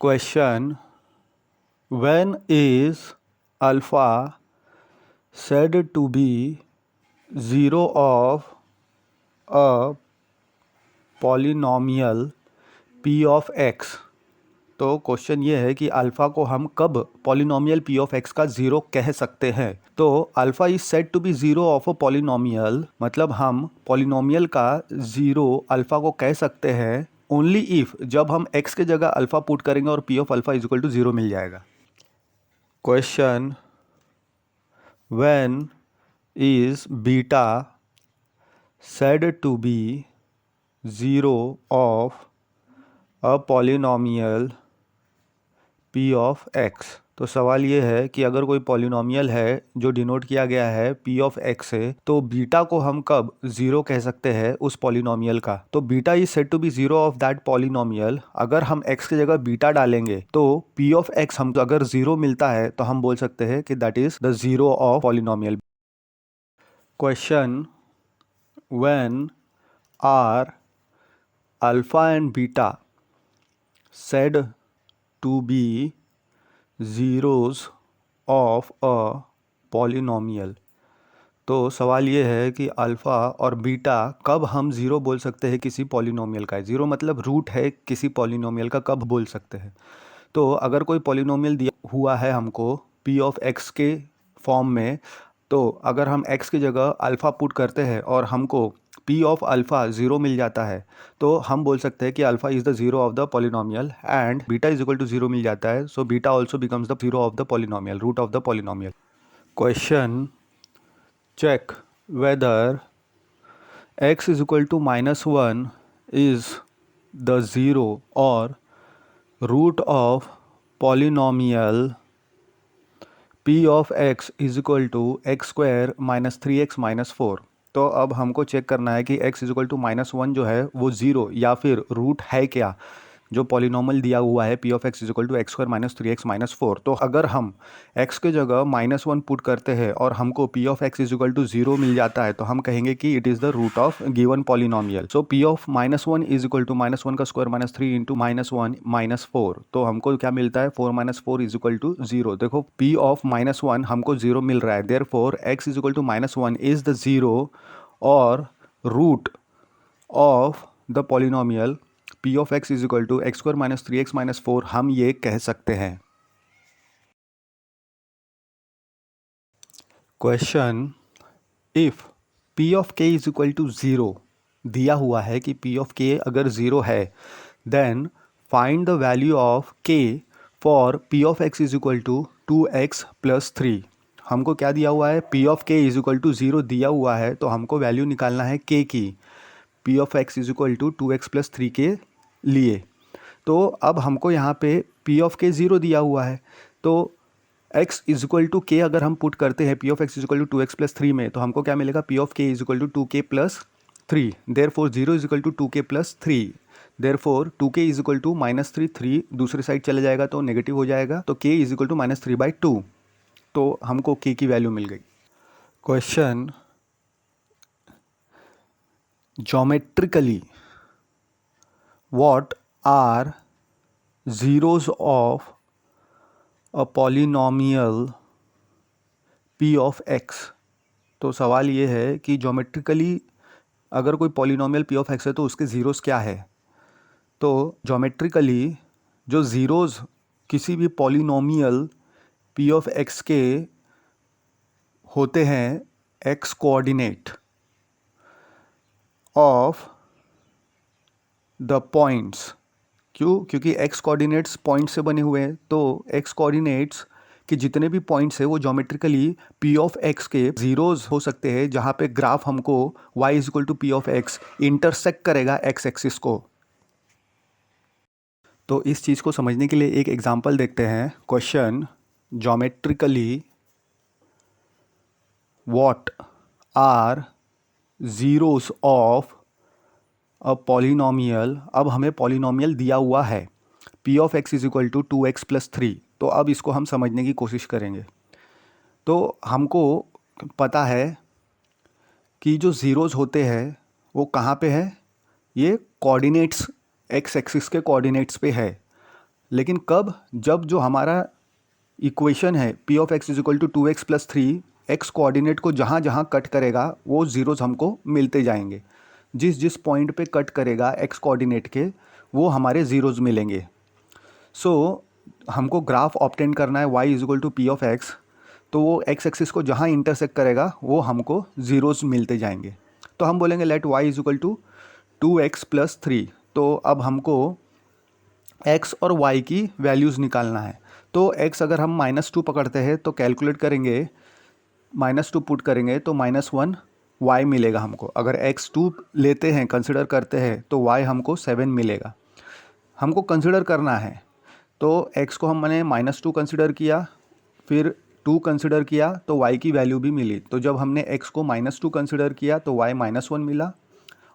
Question: when is alpha said to be zero of a polynomial p of x? तो question ये है कि alpha को हम कब पॉलिनोमियल p ऑफ x का ज़ीरो कह सकते हैं। तो alpha is said to be zero of a polynomial, मतलब हम पॉलिनोमियल का ज़ीरो अल्फ़ा को कह सकते हैं ओनली इफ़, जब हम x के जगह अल्फ़ा पुट करेंगे और p of alpha is equal to zero मिल जाएगा। Question: when is beta said to be zero of a polynomial p of x? तो सवाल ये है कि अगर कोई पॉलिनोमियल है जो डिनोट किया गया है p ऑफ x से, तो बीटा को हम कब ज़ीरो कह सकते हैं उस पॉलिनोमियल का। तो beta is said to be zero of that polynomial. अगर हम x की जगह बीटा डालेंगे तो p ऑफ x हम अगर ज़ीरो मिलता है तो हम बोल सकते हैं कि that is the zero of polynomial. Question: when are alpha and beta said to be zeros of a polynomial? तो सवाल ये है कि अल्फ़ा और बीटा कब हम ज़ीरो बोल सकते हैं किसी पॉलिनोमियल का। ज़ीरो मतलब रूट है किसी पॉलिनोमियल का, कब बोल सकते हैं। तो अगर कोई पॉलिनोमियल दिया हुआ है हमको p ऑफ x के फॉर्म में, तो अगर हम x की जगह अल्फ़ा पुट करते हैं और हमको p ऑफ अल्फ़ा ज़ीरो मिल जाता है, तो हम बोल सकते हैं कि alpha is the zero of the polynomial and beta is equal to zero मिल जाता है। So beta also becomes the zero of the polynomial, root of the polynomial. Question: check whether x is equal to -1 is the zero or root of polynomial p of x is equal to x square minus 3x minus 4। तो अब हमको check करना है कि x is equal to -1 जो है वो zero या फिर रूट है क्या, जो पॉलिनोमियल दिया हुआ है p of x is equal to x square minus 3x minus 4। तो अगर हम x के जगह -1 पुट करते हैं और हमको p of x is equal to zero मिल जाता है, तो हम कहेंगे कि it is the root of given polynomial. So p of -1 is equal to -1 का स्क्वायर माइनस 3 इंटू -1 माइनस 4। तो हमको क्या मिलता है, 4 minus 4 is equal to zero. देखो p ऑफ -1 हमको ज़ीरो मिल रहा है, therefore x is equal to -1 is the zero और root of the polynomial p of x is equal to x square minus 3x minus 4 हम ये कह सकते हैं। Question: if p of k is equal to zero, दिया हुआ है कि p ऑफ k अगर ज़ीरो है, then find the value of k for p of x is equal to 2x plus 3। हमको क्या दिया हुआ है, p of k is equal to zero दिया हुआ है, तो हमको वैल्यू निकालना है k की, p of x is equal to 2x plus 3 के लिए। तो अब हमको यहाँ पे p ऑफ k ज़ीरो दिया हुआ है, तो x is equal to k अगर हम पुट करते हैं p of x is equal to 2x plus 3 में, तो हमको क्या मिलेगा, p of k is equal to 2k plus 3। Therefore 0 is equal to 2k plus 3। Therefore 2k is equal to -3, 3 दूसरी साइड चले जाएगा तो नेगेटिव हो जाएगा, तो k इज इक्वल टू -3/2। तो हमको k की वैल्यू मिल गई। Question: geometrically what are zeros of a polynomial p of x? तो सवाल ये है कि ज्योमेट्रिकली अगर कोई पॉलिनोमियल p ऑफ x है तो उसके ज़ीरोज़ क्या है। तो ज्योमेट्रिकली जो ज़ीरोज़ किसी भी पॉलिनोमियल p ऑफ x के होते हैं x coordinate of the points. क्यों? क्योंकि x कोऑर्डिनेट्स पॉइंट से बने हुए हैं, तो x कोऑर्डिनेट्स कि जितने भी पॉइंट्स है वो ज्योमेट्रिकली p ऑफ x के ज़ीरोज़ हो सकते हैं, जहाँ पे ग्राफ हमको y is equal to p of x intersect करेगा x एक्सिस को। तो इस चीज़ को समझने के लिए एक एग्जांपल देखते हैं। Question: geometrically what are zeros of a polynomial. अब हमें पॉलिनोमियल दिया हुआ है p of x is equal to 2x plus 3। तो अब इसको हम समझने की कोशिश करेंगे। तो हमको पता है कि जो ज़ीरोज़ होते हैं वो कहाँ पे है, ये कोऑर्डिनेट्स x एक्सिस के कोऑर्डिनेट्स पे है। लेकिन कब, जब जो हमारा इक्वेशन है P of x is equal to 2x plus 3, x coordinate को जहाँ जहाँ कट करेगा वो ज़ीरोज़ हमको मिलते जाएंगे। जिस जिस पॉइंट पे कट करेगा एक्स कोऑर्डिनेट के, वो हमारे ज़ीरोज़ मिलेंगे। सो हमको ग्राफ ऑब्टेन करना है y is equal to P of x, तो वो एक्स एक्सिस को जहाँ इंटरसेक्ट करेगा वो हमको ज़ीरोज़ मिलते जाएंगे। तो हम बोलेंगे let y is equal to 2x plus 3। तो अब हमको x और y की वैल्यूज़ निकालना है। तो x अगर हम -2 पकड़ते हैं तो कैलकुलेट करेंगे, -2 पुट करेंगे तो -1 y मिलेगा हमको। अगर x 2 लेते हैं, कंसिडर करते हैं, तो y हमको 7 मिलेगा। हमको कंसिडर करना है, तो x को हमने -2 कंसिडर किया, फिर 2 कंसिडर किया तो y की वैल्यू भी मिली। तो जब हमने x को -2 कंसिडर किया तो y -1 मिला,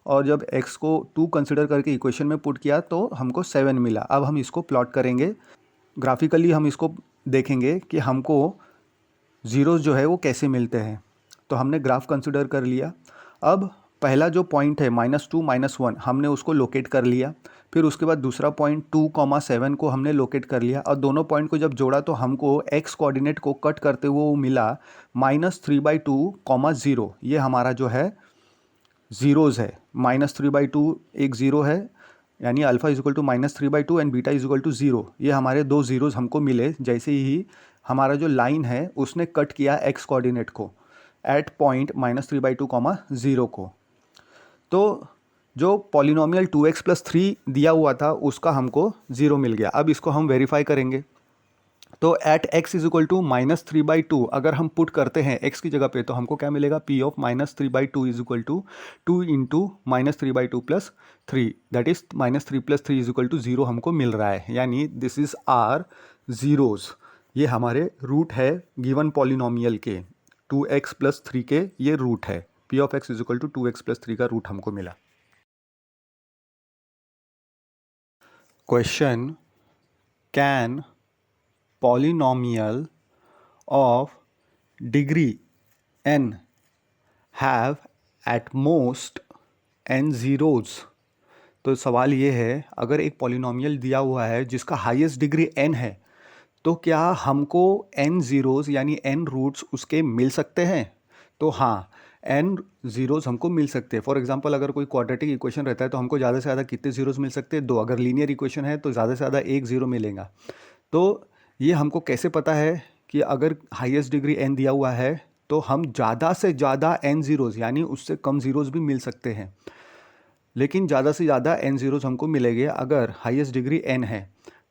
और जब x को 2 कंसिडर करके इक्वेशन में पुट किया तो हमको 7 मिला। अब हम इसको प्लॉट करेंगे, ग्राफिकली हम इसको देखेंगे कि हमको ज़ीरोज़ जो है वो कैसे मिलते हैं। तो हमने ग्राफ कंसिडर कर लिया। अब पहला जो पॉइंट है -2 -1 हमने उसको लोकेट कर लिया। फिर उसके बाद दूसरा पॉइंट 2,7 को हमने लोकेट कर लिया, और दोनों पॉइंट को जब जोड़ा तो हमको एक्स कोऑर्डिनेट को कट करते हुए वो मिला -3/2, 0। ये हमारा जो है ज़ीरोज़ है। -3/2 एक ज़ीरो है, यानी alpha is equal to -3/2 and beta is equal to 0। ये हमारे दो ज़ीरोज़ हमको मिले जैसे ही हमारा जो लाइन है उसने कट किया एक्स कोऑर्डिनेट को एट पॉइंट -3/2, 0 को। तो जो पॉलिनोमियल 2x प्लस 3 दिया हुआ था उसका हमको 0 मिल गया। अब इसको हम वेरीफाई करेंगे। तो at x is equal to -3/2 अगर हम पुट करते हैं x की जगह पे तो हमको क्या मिलेगा, p of -3/2 is equal to 2 into -3/2 plus 3, that is -3 plus 3 is equal to 0 हमको मिल रहा है। यानी दिस इज आर ज़ीरोज़। ये हमारे रूट है गिवन पॉलिनोमियल के 2x प्लस 3 के, ये रूट है। p of x is equal to 2x plus 3 का रूट हमको मिला। Question, can polynomial of degree n have at most n zeros। तो सवाल ये है, अगर एक पॉलिनोमियल दिया हुआ है जिसका हाईएस्ट डिग्री n है, तो क्या हमको n ज़ीरोज़ यानी n रूट्स उसके मिल सकते हैं? तो हाँ, n ज़ीरोज़ हमको मिल सकते हैं। फॉर एग्जांपल अगर कोई क्वाड्रेटिक इक्वेशन रहता है तो हमको ज़्यादा से ज़्यादा कितने ज़ीरोज़ मिल सकते हैं? 2। अगर लीनियर इक्वेशन है तो ज़्यादा से ज़्यादा 1 ज़ीरो मिलेगा। तो ये हमको कैसे पता है कि अगर हाईएस्ट डिग्री n दिया हुआ है तो हम ज़्यादा से ज़्यादा n ज़ीरोज़ यानी उससे कम ज़ीरोज़ भी मिल सकते हैं, लेकिन ज़्यादा से ज़्यादा n ज़ीरोज़ हमको मिलेंगे अगर हाईएस्ट डिग्री n है।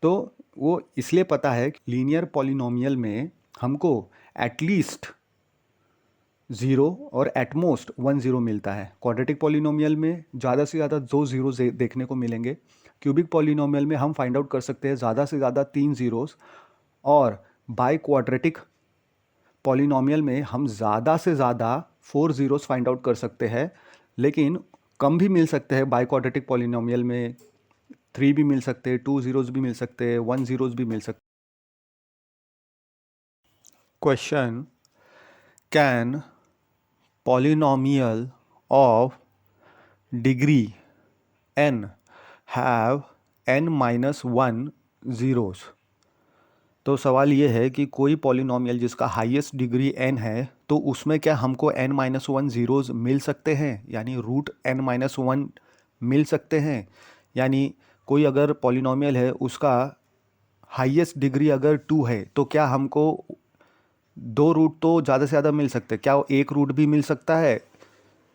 तो वो इसलिए पता है कि लीनियर पॉलिनोमियल में हमको एटलीस्ट 0 और एटमोस्ट 1 ज़ीरो मिलता है। क्वाड्रेटिक पॉलिनोमियल में ज़्यादा से ज़्यादा 2 ज़ीरोज़ देखने को मिलेंगे। क्यूबिक पॉलिनोमियल में हम फाइंड आउट कर सकते हैं ज़्यादा से ज़्यादा 3 ज़ीरोज़, और बाई क्वाड्रेटिक पॉलिनोमियल में हम ज़्यादा से ज़्यादा 4 ज़ीरोज़ फाइंड आउट कर सकते हैं, लेकिन कम भी मिल सकते हैं। बाई क्वाड्रेटिक पॉलिनोमियल में 3 भी मिल सकते हैं, 2 ज़ीरोज़ भी मिल सकते हैं, 1 ज़ीरोज़ भी मिल सकते हैं। Question, can polynomial of degree n have n-1 zeros. तो सवाल ये है कि कोई पॉलिनोमियल जिसका हाईएस्ट डिग्री n है तो उसमें क्या हमको n-1 ज़ीरोज़ मिल सकते हैं, यानी रूट n-1 मिल सकते हैं। यानी कोई अगर पॉलिनोमियल है उसका हाईएस्ट डिग्री अगर 2 है तो क्या हमको 2 रूट तो ज़्यादा से ज़्यादा मिल सकते हैं, क्या एक रूट भी मिल सकता है?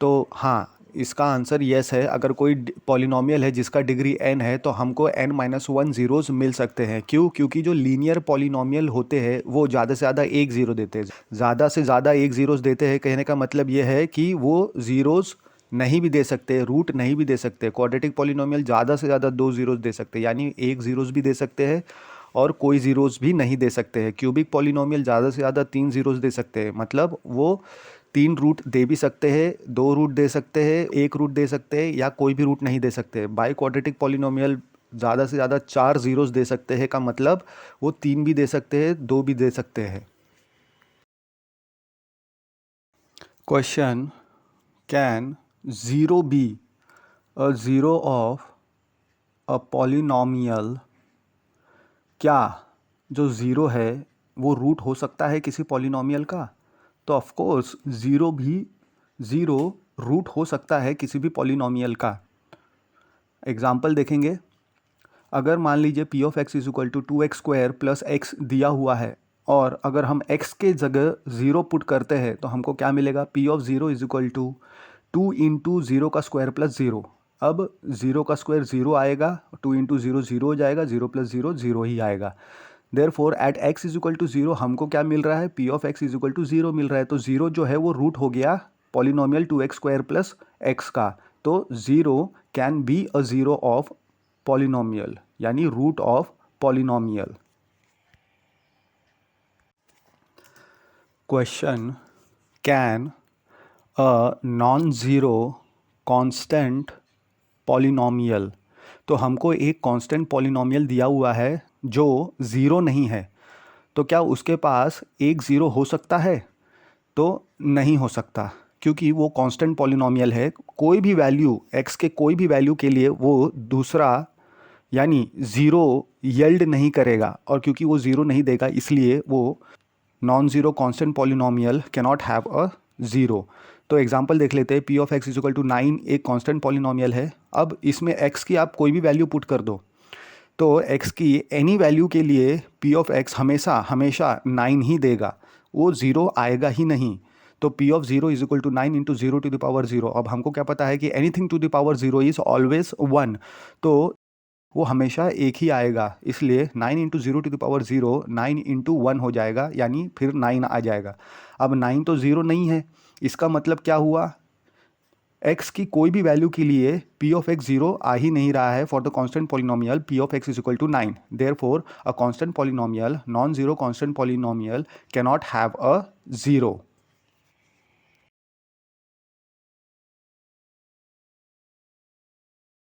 तो हाँ, इसका आंसर येस है। अगर कोई पॉलिनोमियल है जिसका डिग्री n है तो हमको n-1 ज़ीरोज़ मिल सकते हैं। क्यों? क्योंकि जो लीनियर पॉलिनोमियल होते हैं वो ज़्यादा से ज़्यादा 1 ज़ीरो देते हैं। ज़्यादा से ज़्यादा 1 ज़ीरोज़ देते हैं, कहने का मतलब ये है कि वो ज़ीरोज़ नहीं भी दे सकते, रूट नहीं भी दे सकते। क्वाड्रेटिक पॉलिनोमियल ज़्यादा से ज़्यादा 2 ज़ीरोज़ दे सकते हैं, यानी 1 ज़ीरोज़ भी दे सकते हैं और कोई ज़ीरोज़ भी नहीं दे सकते हैं। क्यूबिक पॉलिनोमियल ज़्यादा से ज़्यादा 3 ज़ीरोज़ दे सकते हैं, मतलब वो 3 रूट दे भी सकते हैं, 2 रूट दे सकते हैं, 1 रूट दे सकते हैं, या कोई भी रूट नहीं दे सकते। बाई क्वाड्रेटिक पॉलिनोमियल ज़्यादा से ज़्यादा 4 ज़ीरोज़ दे सकते हैं, का मतलब वो 3 भी दे सकते हैं, 2 भी दे सकते हैं। Question, can 0 B a zero of a polynomial क्या जो ज़ीरो है वो रूट हो सकता है किसी पॉलिनॉमियल का? तो ऑफ कोर्स ज़ीरो रूट हो सकता है किसी भी पॉलिनॉमियल का। एग्जाम्पल देखेंगे, अगर मान लीजिए P of x is equal to 2x² plus x दिया हुआ है और अगर हम x के जगह ज़ीरो पुट करते हैं तो हमको क्या मिलेगा? P of zero is equal to 2 into zero का स्क्वायर प्लस ज़ीरो। अब ज़ीरो का स्क्वायर ज़ीरो आएगा, 2 इंटू ज़ीरो ज़ीरो हो जाएगा, ज़ीरो प्लस ज़ीरो ज़ीरो ही आएगा। Therefore at x is equal to zero हमको क्या मिल रहा है? P of x is equal to zero मिल रहा है। तो ज़ीरो जो है वो रूट हो गया पॉलिनॉमियल 2x² प्लस एक्स का। तो zero can be a zero of polynomial, यानी root of polynomial. Question, can a non zero constant polynomial, तो हमको एक कांस्टेंट पॉलिनॉमियल दिया हुआ है जो ज़ीरो नहीं है, तो क्या उसके पास एक ज़ीरो हो सकता है? तो नहीं हो सकता, क्योंकि वो कांस्टेंट पॉलिनॉमियल है। कोई भी वैल्यू x के कोई भी वैल्यू के लिए वो दूसरा यानी ज़ीरो यील्ड नहीं करेगा, और क्योंकि वो ज़ीरो नहीं देगा इसलिए वो non zero constant polynomial cannot have a zero. तो एग्जांपल देख लेते हैं। P of x is equal to 9 एक कांस्टेंट पॉलिनॉमियल है। अब इसमें x की आप कोई भी वैल्यू पुट कर दो, तो x की एनी वैल्यू के लिए p ऑफ x हमेशा 9 ही देगा, वो ज़ीरो आएगा ही नहीं। तो p of zero is equal to 9 into zero to the power zero. अब हमको क्या पता है कि anything to the power zero is always 1, तो वो हमेशा एक ही आएगा। इसलिए 9 into zero to the power zero 9 into 1 हो जाएगा, यानी फिर 9 आ जाएगा। अब 9 तो ज़ीरो नहीं है, इसका मतलब क्या हुआ? x की कोई भी वैल्यू के लिए p ऑफ x ज़ीरो आ ही नहीं रहा है for the constant polynomial p of x is equal to 9। Therefore a constant polynomial, non zero constant polynomial cannot have a zero.